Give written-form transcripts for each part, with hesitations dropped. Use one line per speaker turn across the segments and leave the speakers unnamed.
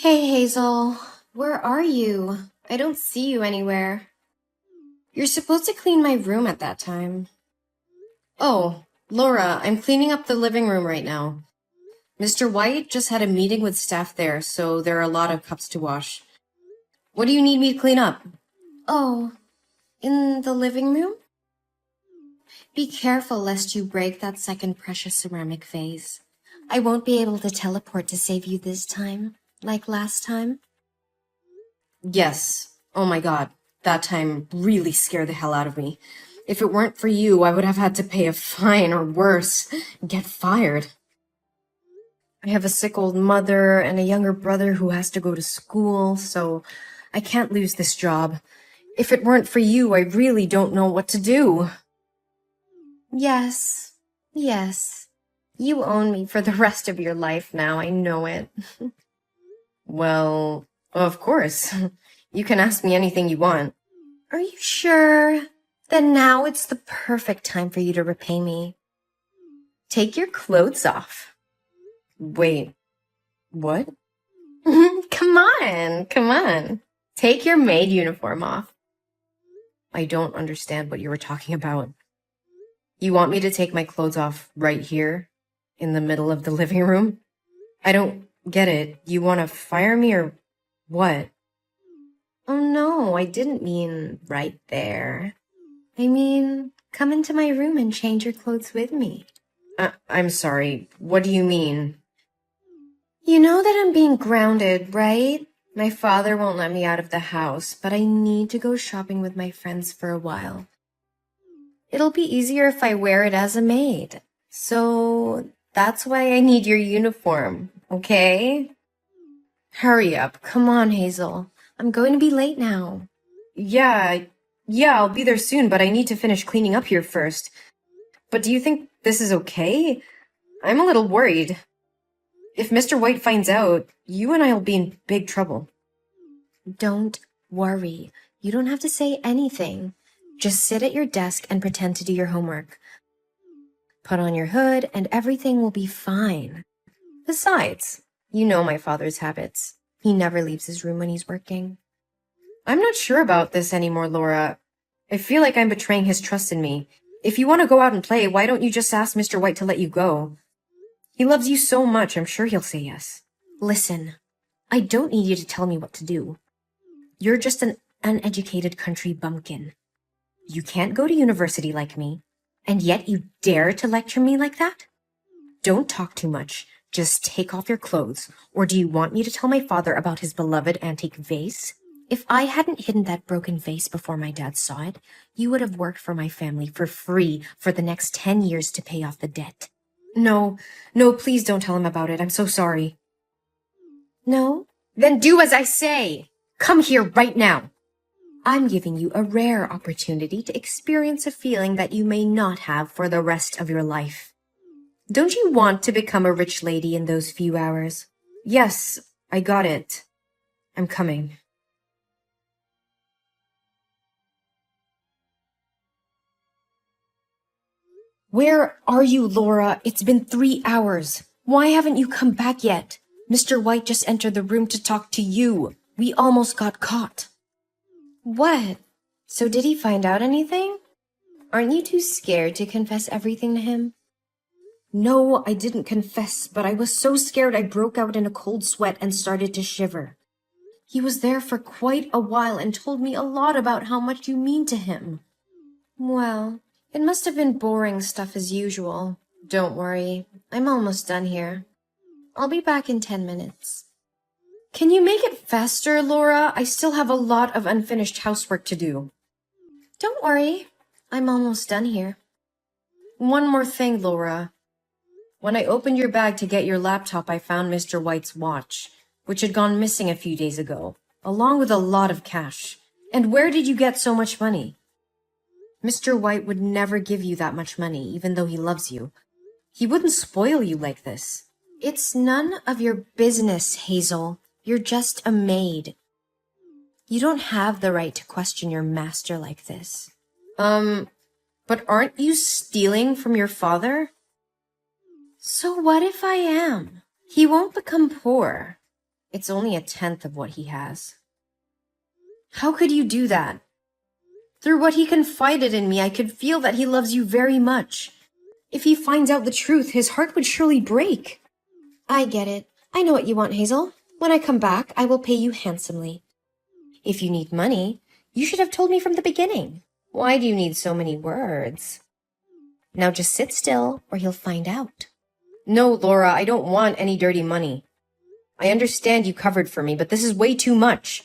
Hey Hazel, where are you? I don't see you anywhere. You're supposed to clean my room at that time. Oh, Laura, I'm cleaning up the living room right now. Mr. White just had a meeting with staff there, so there are a lot of cups to wash. What do you need me to clean up? Oh, in the living room? Be careful lest you break that second precious ceramic vase. I won't be able to teleport to save you this time, like last time. Yes. Oh my god. That time really scared the hell out of me. If it weren't for you, I would have had to pay a fine or worse, get fired. I have a sick old mother and a younger brother who has to go to school, so I can't lose this job. If it weren't for you, I really don't know what to do. Yes. Yes. You own me for the rest of your life now, I know it. Well, of course. You can ask me anything you want. Are you sure? Then now it's the perfect time for you to repay me. Take your clothes off. Wait, what? Come on, come on. Take your maid uniform off. I don't understand what you were talking about. You want me to take my clothes off right here, in the middle of the living room? I don't get it. You want to fire me or what? Oh no, I didn't mean right there. I mean, come into my room and change your clothes with me. I'm sorry, what do you mean? You know that I'm being grounded, right? My father won't let me out of the house, but I need to go shopping with my friends for a while. It'll be easier if I wear it as a maid. So that's why I need your uniform, okay? Hurry up. Come on, Hazel. I'm going to be late now. Yeah, I'll be there soon, but I need to finish cleaning up here first. But do you think this is okay? I'm a little worried. If Mr. White finds out, you and I'll be in big trouble. Don't worry. You don't have to say anything. Just sit at your desk and pretend to do your homework. Put on your hood and everything will be fine. Besides, you know my father's habits. He never leaves his room when he's working. I'm not sure about this anymore, Laura. I feel like I'm betraying his trust in me. If you want to go out and play, why don't you just ask Mr. White to let you go? He loves you so much, I'm sure he'll say yes. Listen, I don't need you to tell me what to do. You're just an uneducated country bumpkin. You can't go to university like me, and yet you dare to lecture me like that? Don't talk too much. Just take off your clothes. Or do you want me to tell my father about his beloved antique vase? If I hadn't hidden that broken vase before my dad saw it, you would have worked for my family for free for the next 10 years to pay off the debt. No, please don't tell him about it. I'm so sorry. No? Then do as I say. Come here right now. I'm giving you a rare opportunity to experience a feeling that you may not have for the rest of your life. Don't you want to become a rich lady in those few hours? Yes, I got it. I'm coming. Where are you, Laura? It's been 3 hours. Why haven't you come back yet? Mr. White just entered the room to talk to you. We almost got caught. What? So did he find out anything? Aren't you too scared to confess everything to him? No, I didn't confess, but I was so scared I broke out in a cold sweat and started to shiver. He was there for quite a while and told me a lot about how much you mean to him. Well, it must have been boring stuff as usual. Don't worry, I'm almost done here. I'll be back in 10 minutes. Can you make it faster, Laura? I still have a lot of unfinished housework to do. Don't worry, I'm almost done here. One more thing, Laura. When I opened your bag to get your laptop, I found Mr. White's watch, which had gone missing a few days ago, along with a lot of cash. And where did you get so much money? Mr. White would never give you that much money, even though he loves you. He wouldn't spoil you like this. It's none of your business, Hazel. You're just a maid. You don't have the right to question your master like this. But aren't you stealing from your father? So what if I am? He won't become poor. It's only a tenth of what he has. How could you do that? Through what he confided in me, I could feel that he loves you very much. If he finds out the truth, his heart would surely break. I get it. I know what you want, Hazel. When I come back, I will pay you handsomely. If you need money, you should have told me from the beginning. Why do you need so many words? Now just sit still, or he'll find out. No, Laura, I don't want any dirty money. I understand you covered for me, but this is way too much.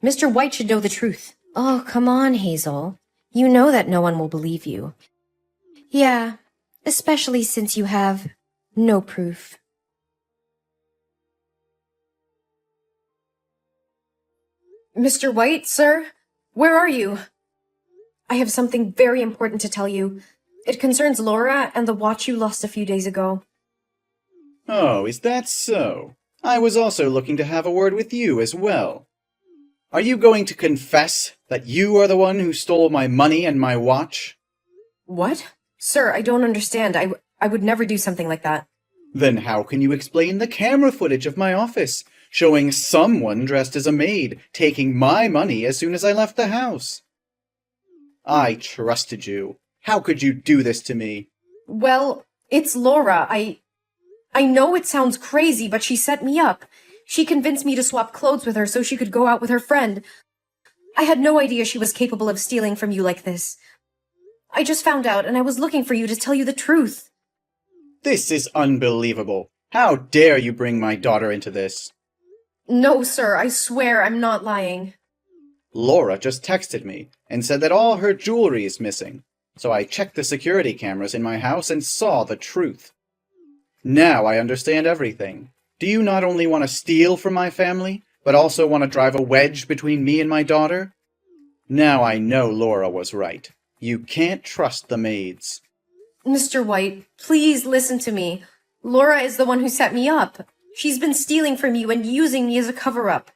Mr. White should know the truth. Oh, come on, Hazel. You know that no one will believe you. Yeah, especially since you have no proof. Mr. White, sir? Where are you? I have something very important to tell you. It concerns Laura and the watch you lost a few days ago.
Oh, is that so? I was also looking to have a word with you as well. Are you going to confess that you are the one who stole my money and my watch?
What? Sir, I don't understand. I would never do something like that.
Then how can you explain the camera footage of my office, showing someone dressed as a maid taking my money as soon as I left the house? I trusted you. How could you do this to me?
Well, it's Laura. I know it sounds crazy, but she set me up. She convinced me to swap clothes with her so she could go out with her friend. I had no idea she was capable of stealing from you like this. I just found out, and I was looking for you to tell you the truth.
This is unbelievable. How dare you bring my daughter into this?
No, sir, I swear I'm not lying.
Laura just texted me and said that all her jewelry is missing, so I checked the security cameras in my house and saw the truth. Now I understand everything. Do you not only want to steal from my family, but also want to drive a wedge between me and my daughter? Now I know Laura was right. You can't trust the maids.
Mr. White, please listen to me. Laura is the one who set me up. She's been stealing from you and using me as a cover-up.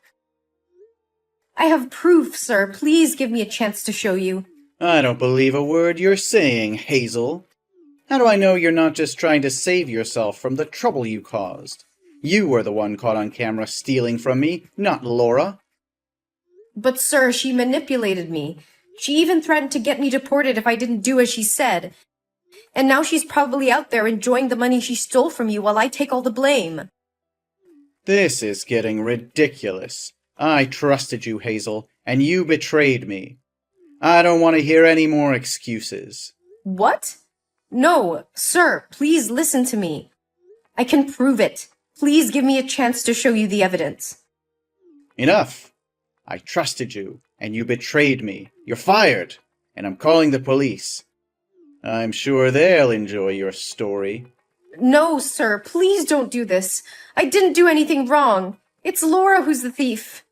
I have proof, sir. Please give me a chance to show you.
I don't believe a word you're saying, Hazel. How do I know you're not just trying to save yourself from the trouble you caused? You were the one caught on camera stealing from me, not Laura.
But, sir, she manipulated me. She even threatened to get me deported if I didn't do as she said. And now she's probably out there enjoying the money she stole from you while I take all the blame.
This is getting ridiculous. I trusted you, Hazel, and you betrayed me. I don't want to hear any more excuses.
What? No, sir, please listen to me. I can prove it. Please give me a chance to show you the evidence.
Enough. I trusted you, and you betrayed me. You're fired, and I'm calling the police. I'm sure they'll enjoy your story.
No, sir, please don't do this. I didn't do anything wrong. It's Laura who's the thief.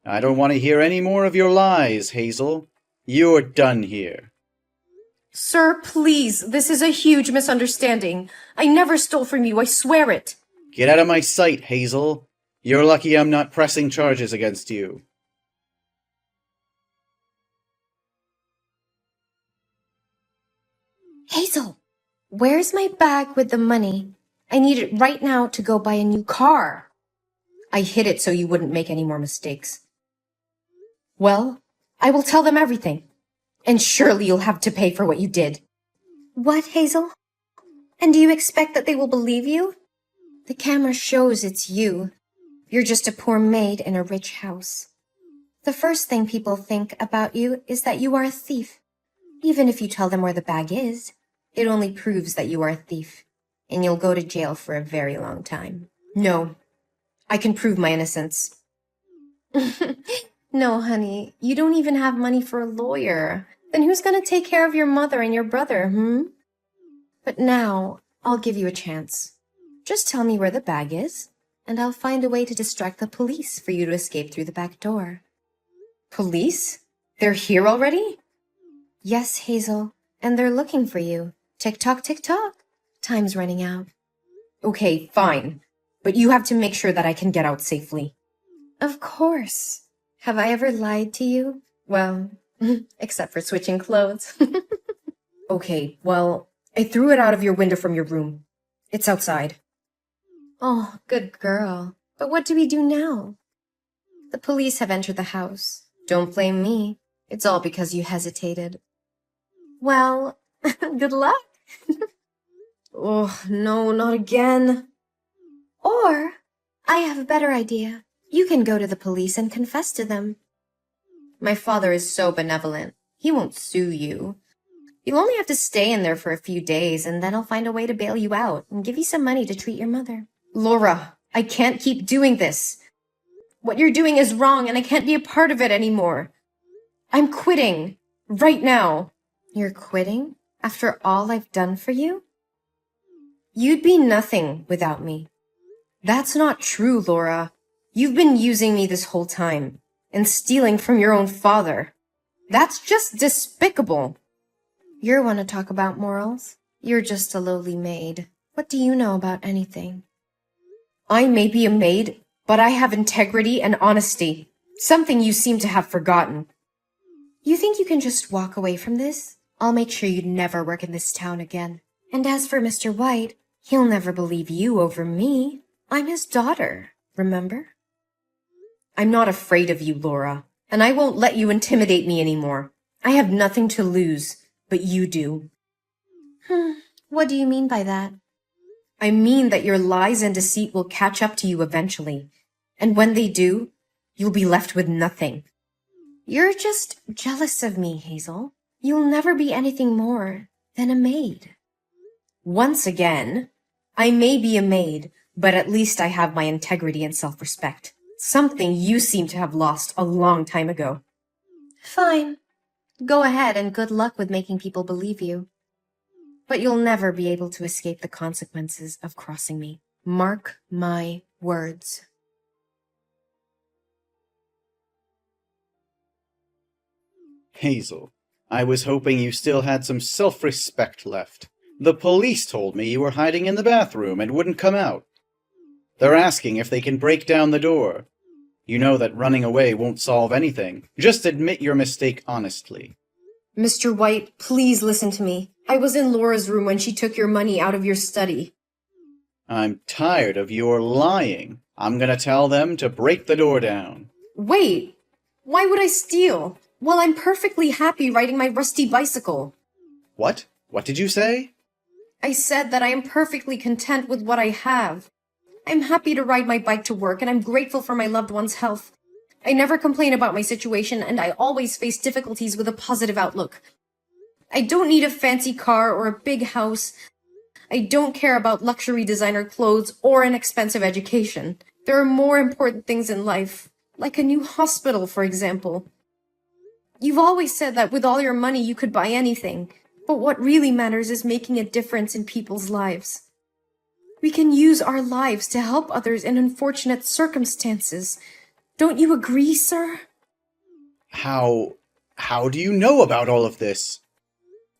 I don't want to hear any more of your lies, Hazel. You're done here.
Sir, please, this is a huge misunderstanding. I never stole from you, I swear it.
Get out of my sight, Hazel. You're lucky I'm not pressing charges against you.
Hazel, where's my bag with the money? I need it right now to go buy a new car. I hid it so you wouldn't make any more mistakes. Well, I will tell them everything. And surely you'll have to pay for what you did. What, Hazel? And do you expect that they will believe you? The camera shows it's you. You're just a poor maid in a rich house. The first thing people think about you is that you are a thief. Even if you tell them where the bag is, it only proves that you are a thief. And you'll go to jail for a very long time. No, I can prove my innocence. No, honey, you don't even have money for a lawyer. Then who's going to take care of your mother and your brother, But now, I'll give you a chance. Just tell me where the bag is, and I'll find a way to distract the police for you to escape through the back door. Police? They're here already? Yes, Hazel, and they're looking for you. Tick-tock, tick-tock. Time's running out. Okay, fine. But you have to make sure that I can get out safely. Of course. Have I ever lied to you? Well, except for switching clothes. Okay, well, I threw it out of your window from your room. It's outside. Oh, good girl. But what do we do now? The police have entered the house. Don't blame me. It's all because you hesitated. Well, good luck. Oh, no, not again. Or, I have a better idea. You can go to the police and confess to them. My father is so benevolent. He won't sue you. You'll only have to stay in there for a few days, and then I'll find a way to bail you out and give you some money to treat your mother. Laura, I can't keep doing this. What you're doing is wrong, and I can't be a part of it anymore. I'm quitting. Right now. You're quitting? After all I've done for you? You'd be nothing without me. That's not true, Laura. You've been using me this whole time, and stealing from your own father. That's just despicable. You want to talk about morals? You're just a lowly maid. What do you know about anything? I may be a maid, but I have integrity and honesty, something you seem to have forgotten. You think you can just walk away from this? I'll make sure you never work in this town again. And as for Mr. White, he'll never believe you over me. I'm his daughter, remember? I'm not afraid of you, Laura, and I won't let you intimidate me anymore. I have nothing to lose, but you do. What do you mean by that? I mean that your lies and deceit will catch up to you eventually, and when they do, you'll be left with nothing. You're just jealous of me, Hazel. You'll never be anything more than a maid. Once again, I may be a maid, but at least I have my integrity and self-respect, something you seem to have lost a long time ago. Fine. Go ahead and good luck with making people believe you. But you'll never be able to escape the consequences of crossing me. Mark my words.
Hazel, I was hoping you still had some self-respect left. The police told me you were hiding in the bathroom and wouldn't come out. They're asking if they can break down the door. You know that running away won't solve anything. Just admit your mistake honestly.
Mr. White, please listen to me. I was in Laura's room when she took your money out of your study.
I'm tired of your lying. I'm gonna tell them to break the door down.
Wait! Why would I steal? Well, I'm perfectly happy riding my rusty bicycle.
What? What did you say?
I said that I am perfectly content with what I have. I'm happy to ride my bike to work, and I'm grateful for my loved one's health. I never complain about my situation, and I always face difficulties with a positive outlook. I don't need a fancy car or a big house. I don't care about luxury designer clothes or an expensive education. There are more important things in life, like a new hospital, for example. You've always said that with all your money you could buy anything, but what really matters is making a difference in people's lives. We can use our lives to help others in unfortunate circumstances. Don't you agree, sir?
How do you know about all of this?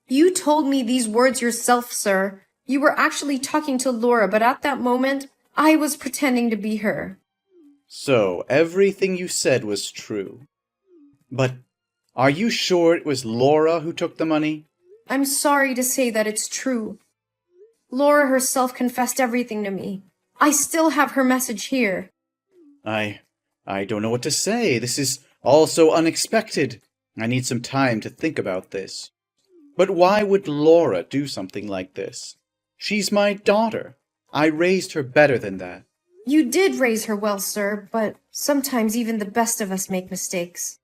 You told me these words yourself, sir. You were actually talking to Laura, but at that moment, I was pretending to be her.
So, everything you said was true. But are you sure it was Laura who took the money?
I'm sorry to say that it's true. Laura herself confessed everything to me. I still have her message here.
I don't know what to say. This is all so unexpected. I need some time to think about this. But why would Laura do something like this? She's my daughter. I raised her better than that.
You did raise her well, sir, but sometimes even the best of us make mistakes.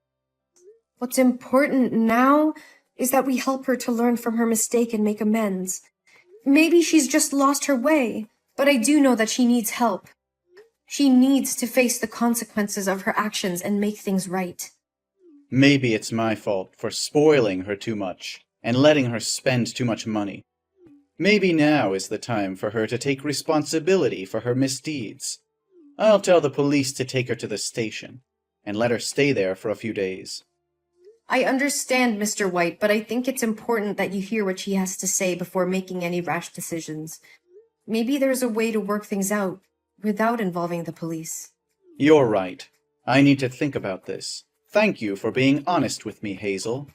What's important now is that we help her to learn from her mistake and make amends. Maybe she's just lost her way, but I do know that she needs help. She needs to face the consequences of her actions and make things right.
Maybe it's my fault for spoiling her too much and letting her spend too much money. Maybe now is the time for her to take responsibility for her misdeeds. I'll tell the police to take her to the station and let her stay there for a few days.
I understand, Mr. White, but I think it's important that you hear what she has to say before making any rash decisions. Maybe there's a way to work things out without involving the police.
You're right. I need to think about this. Thank you for being honest with me, Hazel.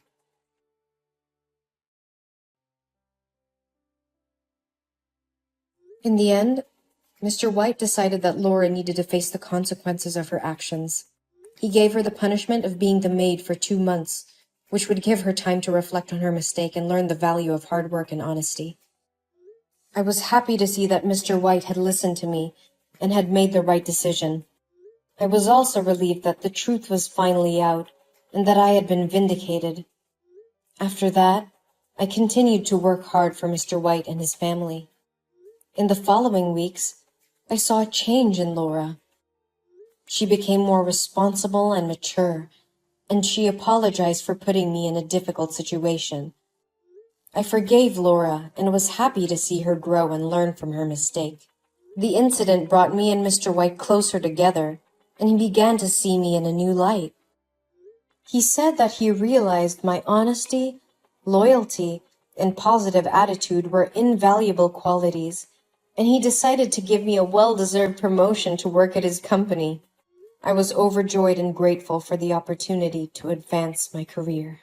In the end, Mr. White decided that Laura needed to face the consequences of her actions. He gave her the punishment of being the maid for 2 months, which would give her time to reflect on her mistake and learn the value of hard work and honesty. I was happy to see that Mr. White had listened to me and had made the right decision. I was also relieved that the truth was finally out and that I had been vindicated. After that, I continued to work hard for Mr. White and his family. In the following weeks, I saw a change in Laura. She became more responsible and mature, and she apologized for putting me in a difficult situation. I forgave Laura and was happy to see her grow and learn from her mistake. The incident brought me and Mr. White closer together, and he began to see me in a new light. He said that he realized my honesty, loyalty, and positive attitude were invaluable qualities, and he decided to give me a well-deserved promotion to work at his company. I was overjoyed and grateful for the opportunity to advance my career.